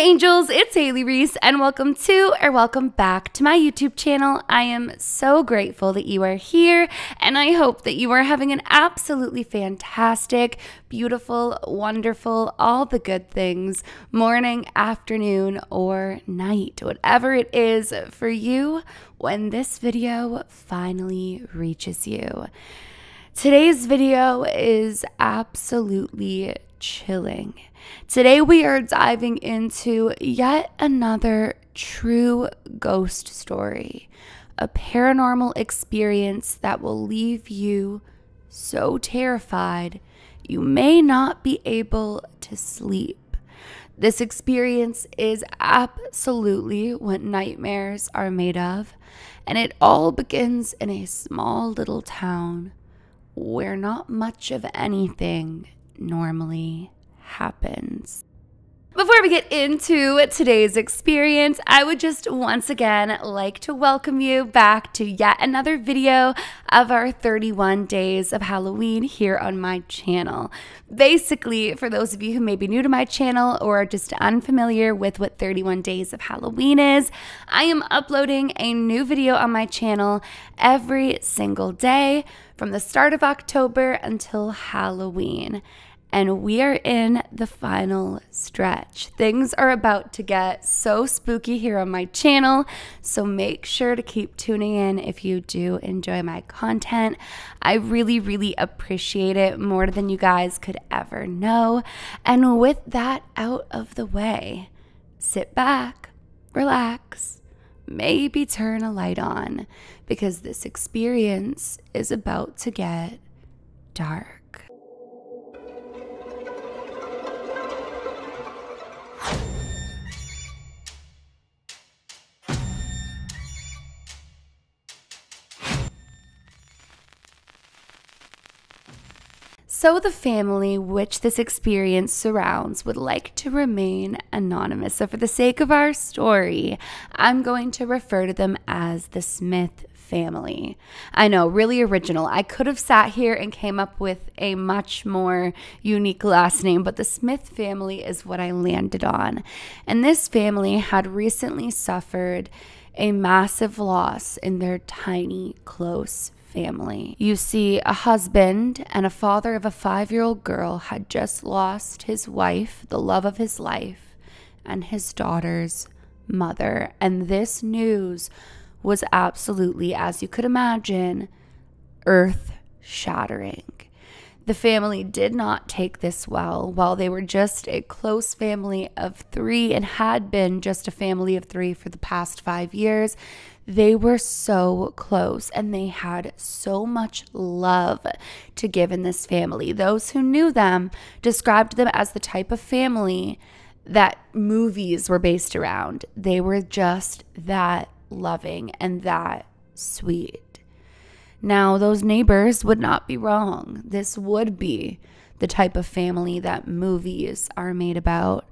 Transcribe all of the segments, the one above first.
angels, it's Hailey Reese, and welcome back to my YouTube channel. I am so grateful that you are here, and I hope that you are having an absolutely fantastic, beautiful, wonderful, all the good things, morning, afternoon, or night, whatever it is for you when this video finally reaches you. Today's video is absolutely chilling. Today we are diving into yet another true ghost story, a paranormal experience that will leave you so terrified you may not be able to sleep. This experience is absolutely what nightmares are made of, and it all begins in a small little town where not much of anything normally happens. Before we get into today's experience, I would just once again like to welcome you back to yet another video of our 31 days of Halloween here on my channel. Basically, for those of you who may be new to my channel or are just unfamiliar with what 31 days of Halloween is, I am uploading a new video on my channel every single day from the start of October until Halloween. And we are in the final stretch. Things are about to get so spooky here on my channel, so make sure to keep tuning in if you do enjoy my content. I really appreciate it more than you guys could ever know. And with that out of the way, sit back, relax, maybe turn a light on, because this experience is about to get dark. So the family which this experience surrounds would like to remain anonymous. So for the sake of our story, I'm going to refer to them as the Smith family. I know, really original. I could have sat here and came up with a much more unique last name, but the Smith family is what I landed on. And this family had recently suffered a massive loss in their tiny, close family. You see, a husband and a father of a 5-year-old girl had just lost his wife, the love of his life, and his daughter's mother. And this news was absolutely, as you could imagine, earth-shattering. The family did not take this well. While they were just a close family of 3 and had been just a family of 3 for the past 5 years, they were so close and they had so much love to give in this family. Those who knew them described them as the type of family that movies were based around. They were just that loving and that sweet. Now, those neighbors would not be wrong. This would be the type of family that movies are made about.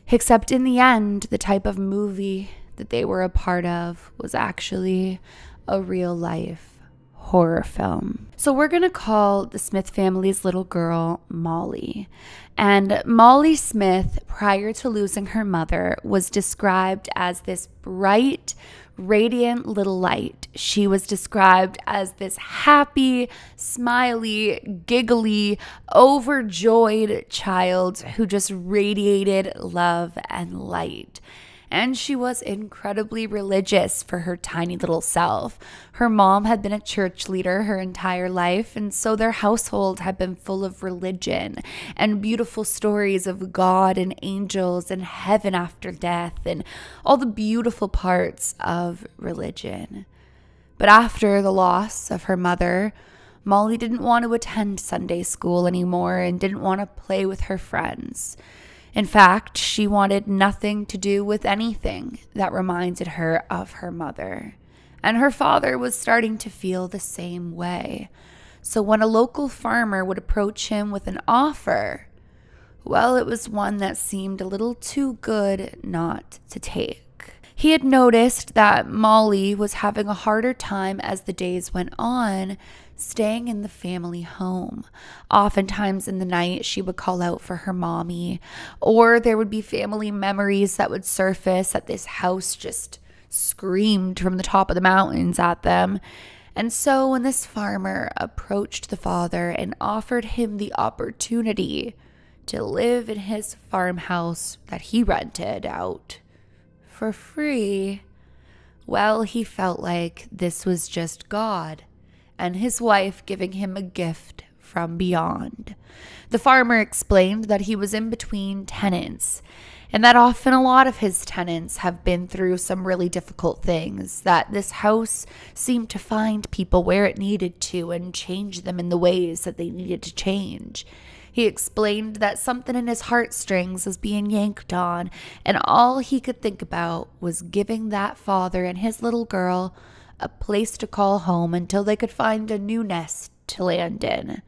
Except in the end, the type of movie that they were a part of was actually a real life horror film. So we're going to call the Smith family's little girl Molly. And Molly Smith, prior to losing her mother, was described as this bright, radiant little light. She was described as this happy, smiley, giggly, overjoyed child who just radiated love and light. And she was incredibly religious for her tiny little self. Her mom had been a church leader her entire life, and so their household had been full of religion and beautiful stories of God and angels and heaven after death and all the beautiful parts of religion. But after the loss of her mother, Molly didn't want to attend Sunday school anymore and didn't want to play with her friends. In fact, she wanted nothing to do with anything that reminded her of her mother. And her father was starting to feel the same way. So when a local farmer would approach him with an offer, well, it was one that seemed a little too good not to take. He had noticed that Molly was having a harder time as the days went on, staying in the family home. Oftentimes in the night, she would call out for her mommy, or there would be family memories that would surface that this house just screamed from the top of the mountains at them. And so when this farmer approached the father and offered him the opportunity to live in his farmhouse that he rented out for free, well, he felt like this was just God and his wife giving him a gift from beyond. The farmer explained that he was in between tenants, and that often a lot of his tenants have been through some really difficult things, that this house seemed to find people where it needed to and change them in the ways that they needed to change. He explained that something in his heartstrings was being yanked on, and all he could think about was giving that father and his little girl a place to call home until they could find a new nest to land in.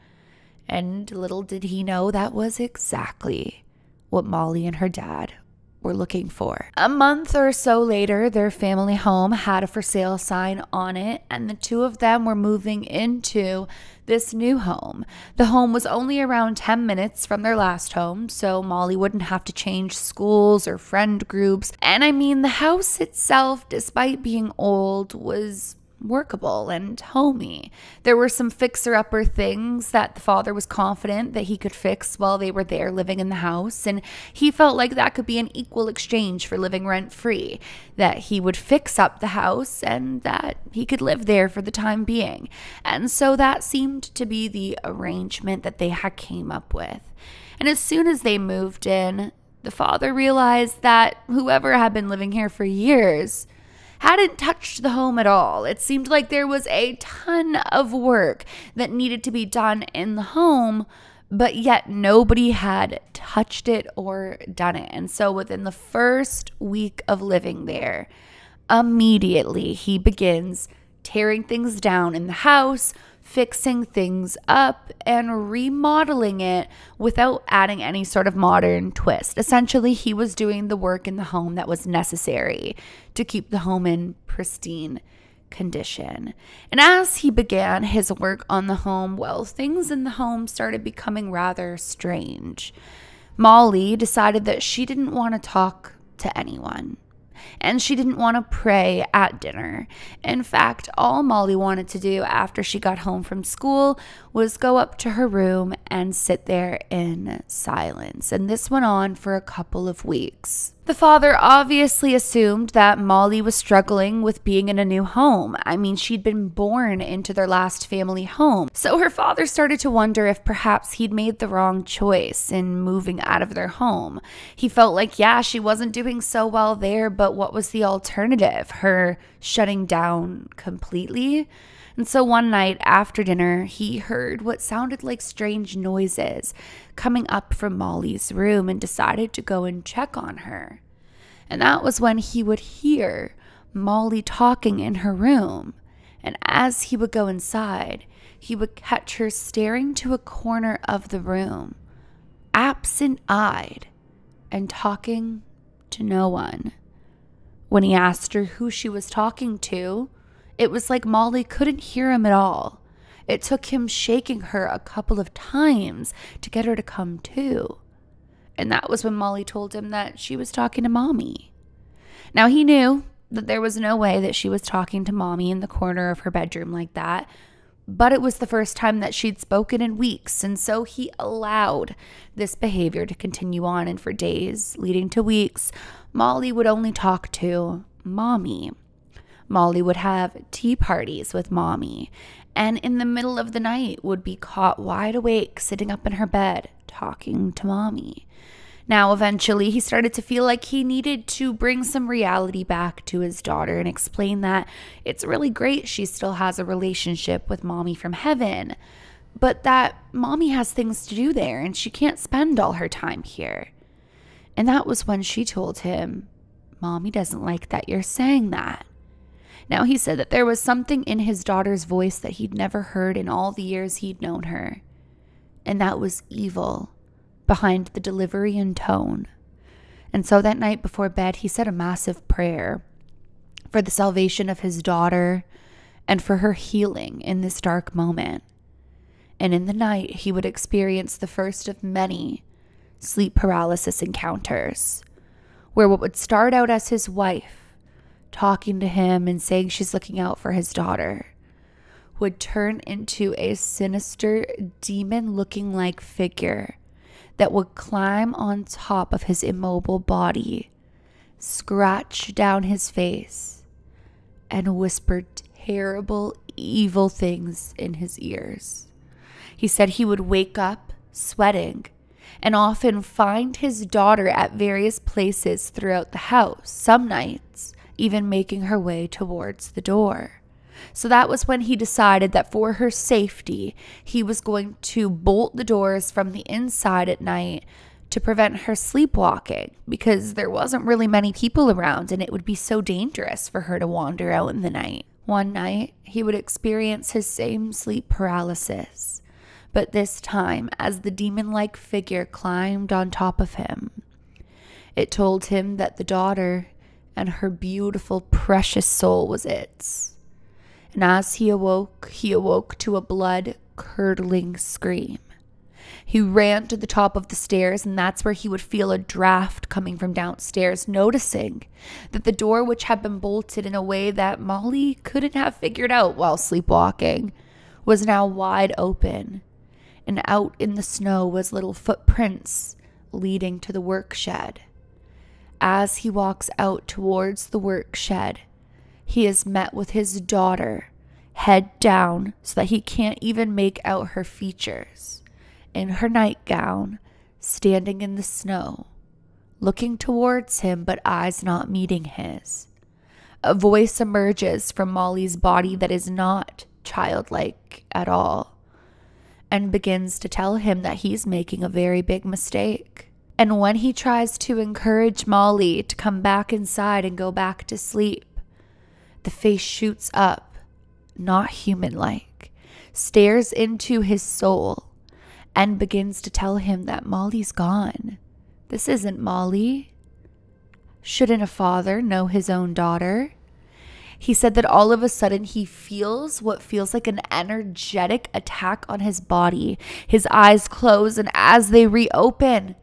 And little did he know that was exactly what Molly and her dad were looking for. A month or so later, their family home had a for sale sign on it, and the two of them were moving into this new home. The home was only around 10 minutes from their last home, so Molly wouldn't have to change schools or friend groups. And I mean, the house itself, despite being old, was workable and homey. There were some fixer-upper things that the father was confident that he could fix while they were there living in the house, and he felt like that could be an equal exchange for living rent-free, that he would fix up the house and that he could live there for the time being. And so that seemed to be the arrangement that they had came up with. And as soon as they moved in, the father realized that whoever had been living here for years hadn't touched the home at all. It seemed like there was a ton of work that needed to be done in the home, but yet nobody had touched it or done it. And so within the first week of living there, immediately he begins tearing things down in the house, fixing things up, and remodeling it without adding any sort of modern twist. Essentially, he was doing the work in the home that was necessary to keep the home in pristine condition. And as he began his work on the home, well, things in the home started becoming rather strange. Molly decided that she didn't want to talk to anyone, and she didn't want to pray at dinner. In fact, all Molly wanted to do after she got home from school was go up to her room and sit there in silence. And this went on for a couple of weeks. The father obviously assumed that Molly was struggling with being in a new home. I mean, she'd been born into their last family home. So her father started to wonder if perhaps he'd made the wrong choice in moving out of their home. He felt like, yeah, she wasn't doing so well there, but what was the alternative? Her shutting down completely? And so one night after dinner, he heard what sounded like strange noises coming up from Molly's room and decided to go and check on her. And that was when he would hear Molly talking in her room. And as he would go inside, he would catch her staring to a corner of the room, absent-eyed, and talking to no one. When he asked her who she was talking to, it was like Molly couldn't hear him at all. It took him shaking her a couple of times to get her to come to. And that was when Molly told him that she was talking to Mommy. Now, he knew that there was no way that she was talking to Mommy in the corner of her bedroom like that, but it was the first time that she'd spoken in weeks, and so he allowed this behavior to continue on. And for days, leading to weeks, Molly would only talk to Mommy. Molly would have tea parties with Mommy, and in the middle of the night would be caught wide awake sitting up in her bed talking to Mommy. Now, eventually, he started to feel like he needed to bring some reality back to his daughter and explain that it's really great she still has a relationship with Mommy from heaven, but that Mommy has things to do there and she can't spend all her time here. And that was when she told him, "Mommy doesn't like that you're saying that." Now, he said that there was something in his daughter's voice that he'd never heard in all the years he'd known her, and that was evil behind the delivery and tone. And so that night before bed, he said a massive prayer for the salvation of his daughter, and for her healing in this dark moment. And in the night, he would experience the first of many sleep paralysis encounters, where what would start out as his wife talking to him and saying she's looking out for his daughter would turn into a sinister demon-looking like figure that would climb on top of his immobile body, scratch down his face, and whisper terrible, evil things in his ears. He said he would wake up sweating and often find his daughter at various places throughout the house, some nights even making her way towards the door. So that was when he decided that for her safety, he was going to bolt the doors from the inside at night to prevent her sleepwalking, because there wasn't really many people around and it would be so dangerous for her to wander out in the night. One night, he would experience his same sleep paralysis, but this time as the demon-like figure climbed on top of him. It told him that the daughter and her beautiful, precious soul was its. And as he awoke to a blood-curdling scream. He ran to the top of the stairs, and that's where he would feel a draft coming from downstairs, noticing that the door, which had been bolted in a way that Molly couldn't have figured out while sleepwalking, was now wide open. And out in the snow was little footprints leading to the work shed. As he walks out towards the work shed, he is met with his daughter, head down so that he can't even make out her features, in her nightgown, standing in the snow, looking towards him but eyes not meeting his. A voice emerges from Molly's body that is not childlike at all, and begins to tell him that he's making a very big mistake. And when he tries to encourage Molly to come back inside and go back to sleep, the face shoots up, not human-like, stares into his soul, and begins to tell him that Molly's gone. This isn't Molly. Shouldn't a father know his own daughter? He said that all of a sudden he feels what feels like an energetic attack on his body. His eyes close, and as they reopen,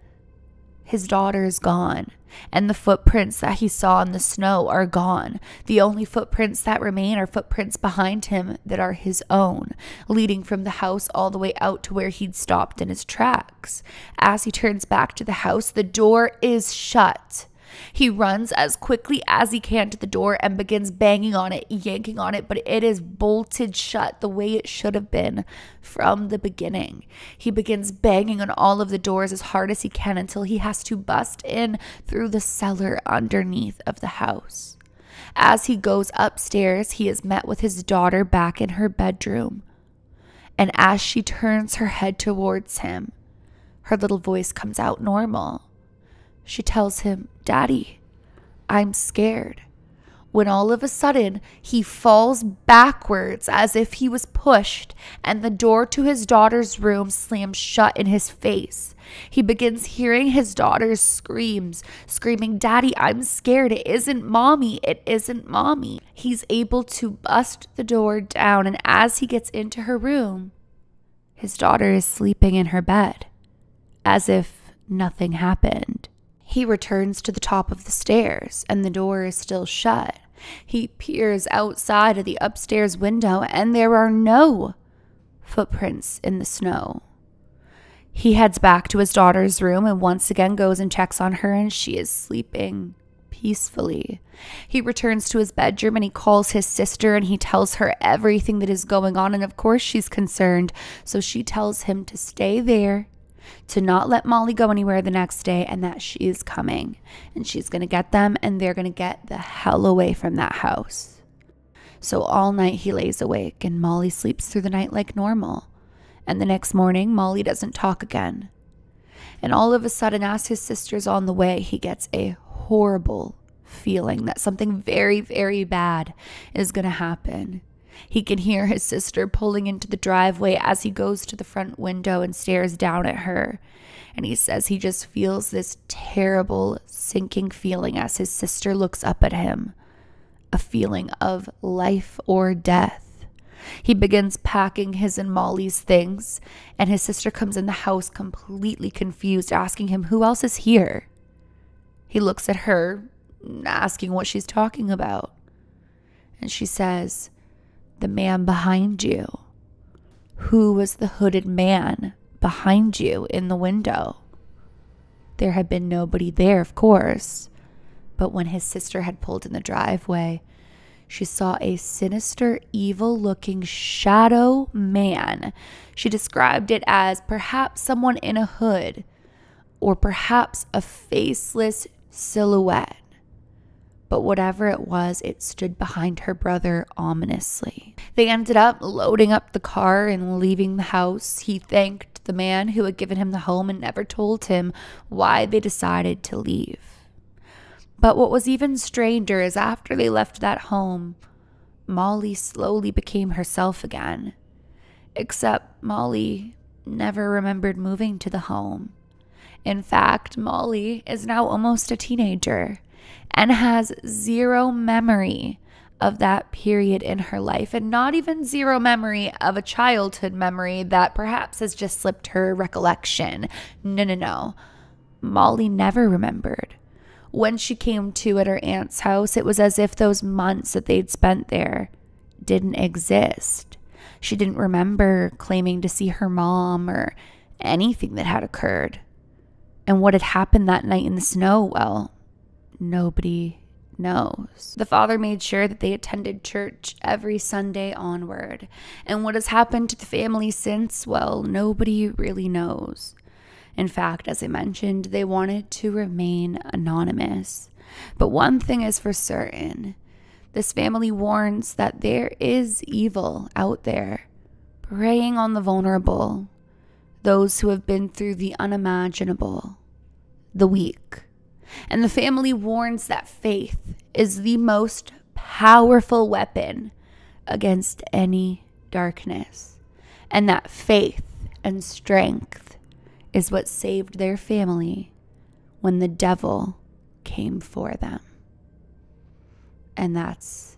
his daughter is gone, and the footprints that he saw in the snow are gone. The only footprints that remain are footprints behind him that are his own, leading from the house all the way out to where he'd stopped in his tracks. As he turns back to the house, the door is shut. He runs as quickly as he can to the door and begins banging on it, yanking on it, but it is bolted shut the way it should have been from the beginning. He begins banging on all of the doors as hard as he can until he has to bust in through the cellar underneath of the house. As he goes upstairs, he is met with his daughter back in her bedroom. And as she turns her head towards him, her little voice comes out normal. She tells him, "Daddy, I'm scared." When all of a sudden, he falls backwards as if he was pushed, and the door to his daughter's room slams shut in his face. He begins hearing his daughter's screams, screaming, "Daddy, I'm scared. It isn't mommy. It isn't mommy." He's able to bust the door down, and as he gets into her room, his daughter is sleeping in her bed, as if nothing happened. He returns to the top of the stairs, and the door is still shut. He peers outside of the upstairs window, and there are no footprints in the snow. He heads back to his daughter's room and once again goes and checks on her, and she is sleeping peacefully. He returns to his bedroom and he calls his sister and he tells her everything that is going on, and of course she's concerned, so she tells him to stay there, to not let Molly go anywhere the next day, and that she is coming and she's going to get them and they're going to get the hell away from that house. So all night he lays awake and Molly sleeps through the night like normal. And the next morning, Molly doesn't talk again. And all of a sudden, as his sister's on the way, he gets a horrible feeling that something very, very bad is going to happen. He can hear his sister pulling into the driveway as he goes to the front window and stares down at her. And he says he just feels this terrible sinking feeling as his sister looks up at him. a feeling of life or death. He begins packing his and Molly's things, and his sister comes in the house completely confused, asking him who else is here. He looks at her, asking what she's talking about. And she says, "The man behind you." Who was the hooded man behind you in the window? There had been nobody there, of course. But when his sister had pulled in the driveway, she saw a sinister, evil-looking shadow man. She described it as perhaps someone in a hood, or perhaps a faceless silhouette. But whatever it was, it stood behind her brother ominously. They ended up loading up the car and leaving the house. He thanked the man who had given him the home and never told him why they decided to leave. But what was even stranger is after they left that home, Molly slowly became herself again. Except Molly never remembered moving to the home. In fact, Molly is now almost a teenager and has zero memory of that period in her life, and not even zero memory of a childhood memory that perhaps has just slipped her recollection. No. Molly never remembered. When she came to at her aunt's house, it was as if those months that they'd spent there didn't exist. She didn't remember claiming to see her mom or anything that had occurred. And what had happened that night in the snow, well, nobody knows. The father made sure that they attended church every Sunday onward. And what has happened to the family since, well, nobody really knows. In fact, as I mentioned, they wanted to remain anonymous. But one thing is for certain. This family warns that there is evil out there, preying on the vulnerable, those who have been through the unimaginable, the weak. And the family warns that faith is the most powerful weapon against any darkness, and that faith and strength is what saved their family when the devil came for them. And that's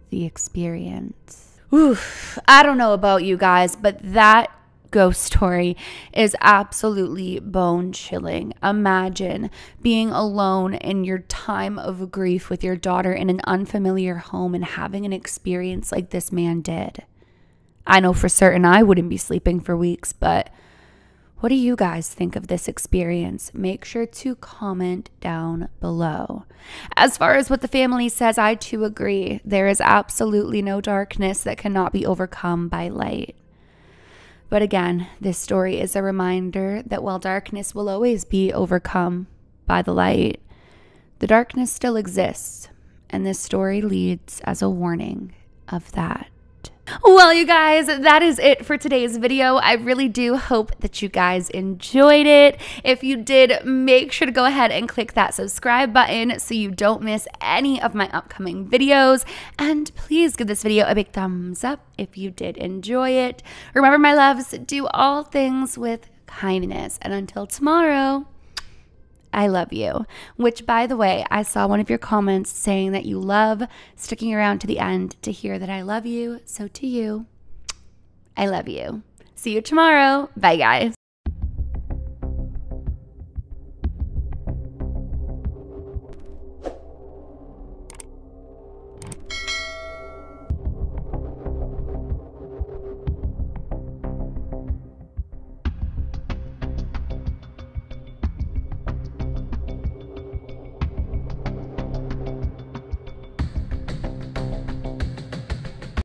the experience. Oof, I don't know about you guys, but that ghost story is absolutely bone-chilling. Imagine being alone in your time of grief with your daughter in an unfamiliar home and having an experience like this man did. I know for certain I wouldn't be sleeping for weeks, but what do you guys think of this experience? Make sure to comment down below. As far as what the family says, I too agree. There is absolutely no darkness that cannot be overcome by light. But again, this story is a reminder that while darkness will always be overcome by the light, the darkness still exists, and this story leads as a warning of that. Well, you guys, that is it for today's video. I really do hope that you guys enjoyed it. If you did, make sure to go ahead and click that subscribe button so you don't miss any of my upcoming videos. And please give this video a big thumbs up if you did enjoy it. Remember, my loves, do all things with kindness. And until tomorrow, I love you. Which, by the way, I saw one of your comments saying that you love sticking around to the end to hear that I love you. So to you, I love you. See you tomorrow. Bye, guys.